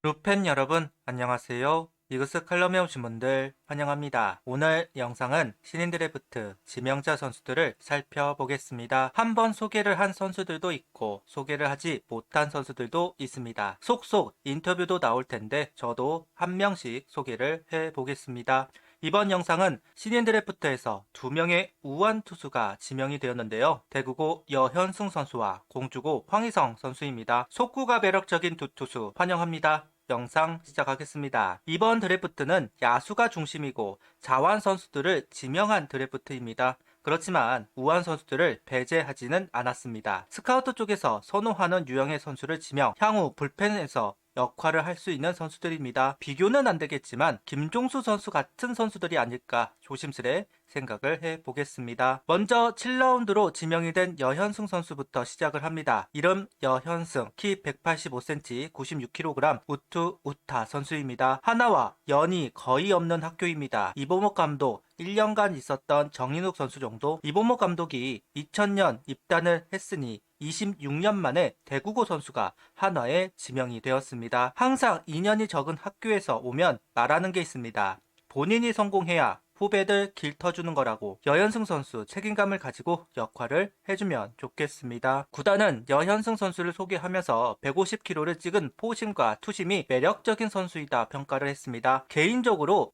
루팬 여러분 안녕하세요. 이그스 칼럼에 오신 분들 환영합니다. 오늘 영상은 신인 드래프트 지명자 선수들을 살펴보겠습니다. 한번 소개를 한 선수들도 있고 소개를 하지 못한 선수들도 있습니다. 속속 인터뷰도 나올 텐데 저도 한 명씩 소개를 해보겠습니다. 이번 영상은 신인 드래프트에서 2명의 우완 투수가 지명이 되었는데요. 대구고 여현승 선수와 공주고 황희성 선수입니다. 속구가 매력적인 두 투수 환영합니다. 영상 시작하겠습니다. 이번 드래프트는 야수가 중심이고 자완 선수들을 지명한 드래프트입니다. 그렇지만 우완 선수들을 배제하지는 않았습니다. 스카우트 쪽에서 선호하는 유형의 선수를 지명, 향후 불펜에서 역할을 할 수 있는 선수들입니다. 비교는 안 되겠지만 김종수 선수 같은 선수들이 아닐까 조심스레 생각을 해보겠습니다. 먼저 7라운드로 지명이 된 여현승 선수부터 시작을 합니다. 이름 여현승, 키 185cm, 96kg, 우투 우타 선수입니다. 하나와 연이 거의 없는 학교입니다. 이범옥 감독 1년간 있었던 정인욱 선수 정도. 이범옥 감독이 2000년 입단을 했으니 26년 만에 대구고 선수가 한화에 지명이 되었습니다. 항상 2년이 적은 학교에서 오면 말하는 게 있습니다. 본인이 성공해야 후배들 길 터주는 거라고. 여현승 선수 책임감을 가지고 역할을 해주면 좋겠습니다. 구단은 여현승 선수를 소개하면서 150kg를 찍은 포심과 투심이 매력적인 선수이다 평가를 했습니다. 개인적으로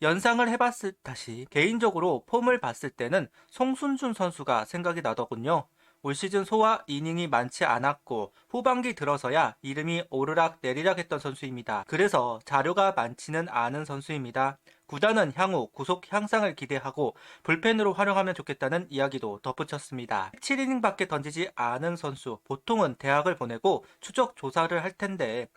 폼을 봤을 때는 송순준 선수가 생각이 나더군요. 올 시즌 소화 이닝이 많지 않았고 후반기 들어서야 이름이 오르락 내리락 했던 선수입니다. 그래서 자료가 많지는 않은 선수입니다. 구단은 향후 구속 향상을 기대하고 불펜으로 활용하면 좋겠다는 이야기도 덧붙였습니다. 7이닝밖에 던지지 않은 선수, 보통은 대학을 보내고 추적 조사를 할 텐데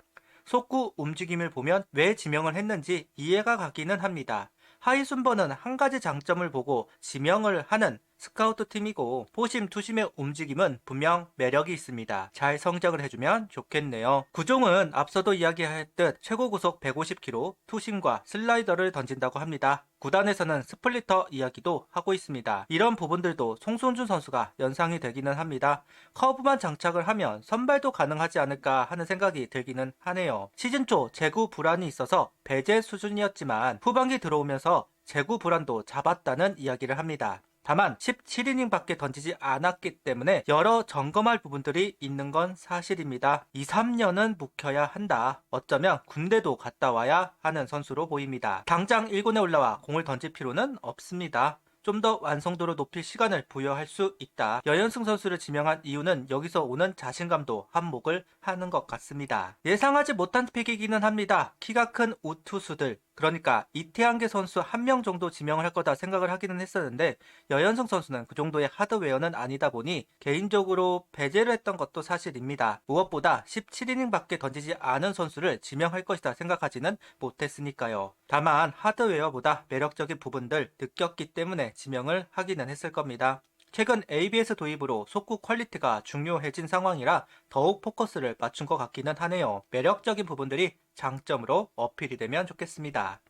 속구 움직임을 보면 왜 지명을 했는지 이해가 가기는 합니다. 하이 순번은 한 가지 장점을 보고 지명을 하는 스카우트 팀이고 포심 투심의 움직임은 분명 매력이 있습니다. 잘 성적을 해주면 좋겠네요. 구종은 앞서도 이야기했듯 최고 구속 150km, 투심과 슬라이더를 던진다고 합니다. 구단에서는 스플리터 이야기도 하고 있습니다. 이런 부분들도 송순준 선수가 연상이 되기는 합니다. 커브만 장착을 하면 선발도 가능하지 않을까 하는 생각이 들기는 하네요. 시즌 초 재구 불안이 있어서 배제 수준이었지만 후반기 들어오면서 재구 불안도 잡았다는 이야기를 합니다. 다만 17이닝밖에 던지지 않았기 때문에 여러 점검할 부분들이 있는 건 사실입니다. 2, 3년은 묵혀야 한다. 어쩌면 군대도 갔다 와야 하는 선수로 보입니다. 당장 1군에 올라와 공을 던질 필요는 없습니다. 좀 더 완성도를 높일 시간을 부여할 수 있다. 여현승 선수를 지명한 이유는 여기서 오는 자신감도 한몫을 하는 것 같습니다. 예상하지 못한 픽이기는 합니다. 키가 큰 우투수들, 그러니까 이태한계 선수 한 명 정도 지명을 할 거다 생각을 하기는 했었는데 여현승 선수는 그 정도의 하드웨어는 아니다 보니 개인적으로 배제를 했던 것도 사실입니다. 무엇보다 17이닝밖에 던지지 않은 선수를 지명할 것이다 생각하지는 못했으니까요. 다만 하드웨어보다 매력적인 부분들 느꼈기 때문에 지명을 하기는 했을 겁니다. 최근 ABS 도입으로 속구 퀄리티가 중요해진 상황이라 더욱 포커스를 맞춘 것 같기는 하네요. 매력적인 부분들이 장점으로 어필이 되면 좋겠습니다.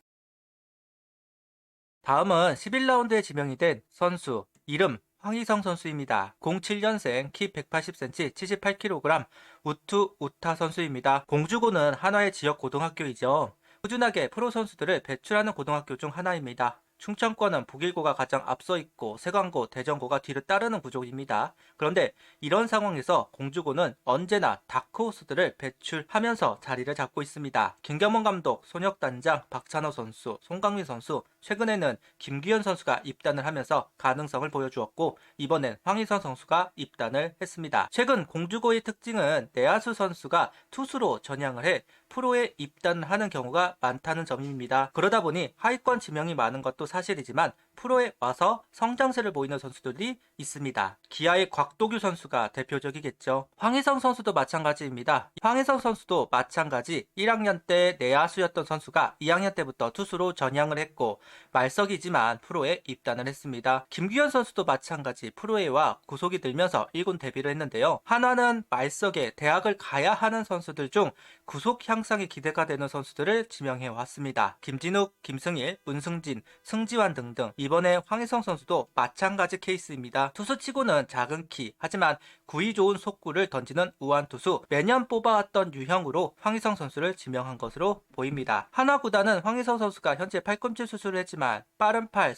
다음은 11라운드에 지명이 된 선수, 이름 황희성 선수입니다. 07년생, 키 180cm, 78kg, 우투 우타 선수입니다. 공주고는 한화의 지역 고등학교이죠. 꾸준하게 프로 선수들을 배출하는 고등학교 중 하나입니다. 충청권은 북일고가 가장 앞서 있고 세관고, 대전고가 뒤를 따르는 구조입니다. 그런데 이런 상황에서 공주고는 언제나 다크호스들을 배출하면서 자리를 잡고 있습니다. 김경문 감독, 손혁단장, 박찬호 선수, 송강민 선수, 최근에는 김규현 선수가 입단을 하면서 가능성을 보여주었고 이번엔 황희선 선수가 입단을 했습니다. 최근 공주고의 특징은 내야수 선수가 투수로 전향을 해 프로에 입단하는 경우가 많다는 점입니다. 그러다 보니 하위권 지명이 많은 것도 사실이지만 프로에 와서 성장세를 보이는 선수들이 있습니다. 기아의 곽도규 선수가 대표적이겠죠. 황희성 선수도 마찬가지입니다. 황희성 선수도 마찬가지 1학년 때 내야수였던 선수가 2학년 때부터 투수로 전향을 했고 말석이지만 프로에 입단을 했습니다. 김규현 선수도 마찬가지 프로에와 구속이 들면서 1군 데뷔를 했는데요. 한화는 말석에 대학을 가야 하는 선수들 중 구속 향상이 기대가 되는 선수들을 지명해 왔습니다. 김진욱, 김승일, 문승진, 승지환 등등 이번에 황희성 선수도 마찬가지 케이스입니다. 투수치고는 작은 키, 하지만 구위 좋은 속구를 던지는 우완 투수, 매년 뽑아왔던 유형으로 황희성 선수를 지명한 것으로 보입니다. 한화 구단은 황희성 선수가 현재 팔꿈치 수술을 했지만 빠른 팔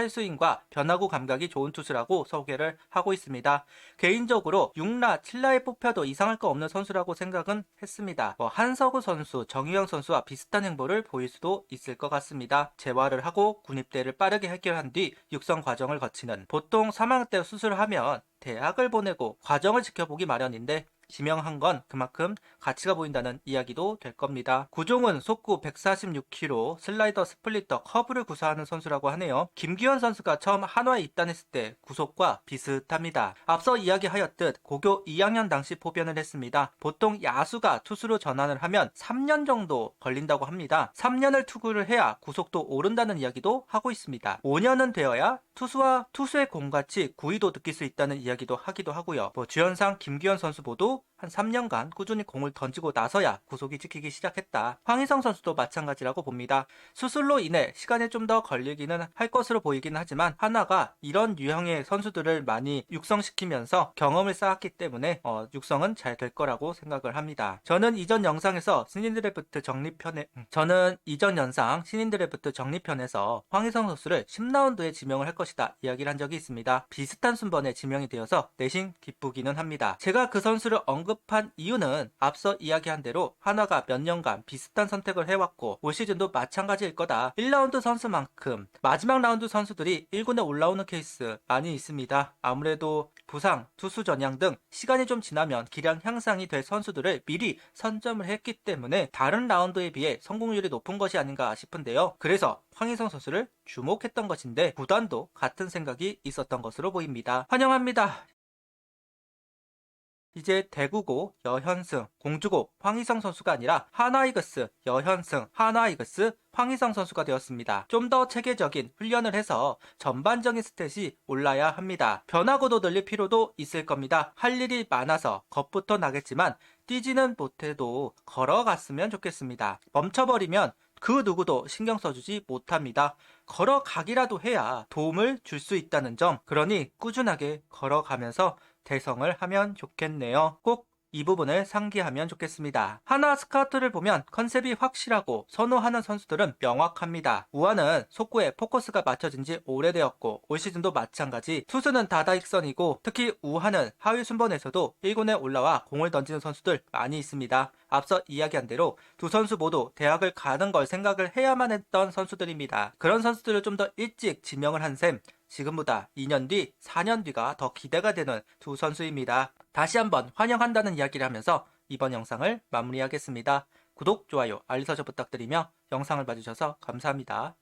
스윙과 변화구 감각이 좋은 투수라고 소개를 하고 있습니다. 개인적으로 6라, 7라에 뽑혀도 이상할 거 없는 선수라고 생각은 했습니다. 한서구 선수, 정유영 선수와 비슷한 행보를 보일 수도 있을 것 같습니다. 재활을 하고 군입대를 빠르게 해결한 뒤 육성 과정을 거치는, 보통 3학년 때 수술하면 대학을 보내고 과정을 지켜보기 마련인데 지명한 건 그만큼 가치가 보인다는 이야기도 될 겁니다. 구종은 속구 146km, 슬라이더, 스플리터, 커브를 구사하는 선수라고 하네요. 김규현 선수가 처음 한화에 입단했을 때 구속과 비슷합니다. 앞서 이야기하였듯 고교 2학년 당시 포변을 했습니다. 보통 야수가 투수로 전환을 하면 3년 정도 걸린다고 합니다. 3년을 투구를 해야 구속도 오른다는 이야기도 하고 있습니다. 5년은 되어야 투수의 공같이 구위도 느낄 수 있다는 이야기도 하기도 하고요. 주연상, 김규현 선수 모두 한 3년간 꾸준히 공을 던지고 나서야 구속이 지키기 시작했다. 황희성 선수도 마찬가지라고 봅니다. 수술로 인해 시간이 좀 더 걸리기는 할 것으로 보이긴 하지만 한화가 이런 유형의 선수들을 많이 육성시키면서 경험을 쌓았기 때문에 육성은 잘 될 거라고 생각을 합니다. 저는 이전 영상 신인 드래프트 정리편에서 황희성 선수를 10라운드에 지명을 할 것이다 이야기를 한 적이 있습니다. 비슷한 순번에 지명이 되어서 내심 기쁘기는 합니다. 제가 그 선수를 언급한 이유는 앞서 이야기한 대로 한화가 몇 년간 비슷한 선택을 해왔고 올 시즌도 마찬가지일 거다. 1라운드 선수만큼 마지막 라운드 선수들이 1군에 올라오는 케이스 많이 있습니다. 아무래도 부상, 투수 전향 등 시간이 좀 지나면 기량 향상이 될 선수들을 미리 선점을 했기 때문에 다른 라운드에 비해 성공률이 높은 것이 아닌가 싶은데요. 그래서 황희성 선수를 주목했던 것인데 구단도 같은 생각이 있었던 것으로 보입니다. 환영합니다. 이제 대구고 여현승, 공주고 황희성 선수가 아니라 하나이글스 여현승, 하나이글스 황희성 선수가 되었습니다. 좀 더 체계적인 훈련을 해서 전반적인 스탯이 올라야 합니다. 변화구도 늘릴 필요도 있을 겁니다. 할 일이 많아서 겁부터 나겠지만 뛰지는 못해도 걸어갔으면 좋겠습니다. 멈춰버리면 그 누구도 신경 써주지 못합니다. 걸어가기라도 해야 도움을 줄 수 있다는 점, 그러니 꾸준하게 걸어가면서 대성을 하면 좋겠네요. 꼭 이 부분을 상기하면 좋겠습니다. 하나 스카우트를 보면 컨셉이 확실하고 선호하는 선수들은 명확합니다. 우한은 속구에 포커스가 맞춰진 지 오래되었고 올 시즌도 마찬가지. 투수는 다다익선이고 특히 우한은 하위 순번에서도 1군에 올라와 공을 던지는 선수들 많이 있습니다. 앞서 이야기한 대로 두 선수 모두 대학을 가는 걸 생각을 해야만 했던 선수들입니다. 그런 선수들을 좀 더 일찍 지명을 한 셈, 지금보다 2년 뒤, 4년 뒤가 더 기대가 되는 두 선수입니다. 다시 한번 환영한다는 이야기를 하면서 이번 영상을 마무리하겠습니다. 구독, 좋아요, 알림 설정 부탁드리며 영상을 봐주셔서 감사합니다.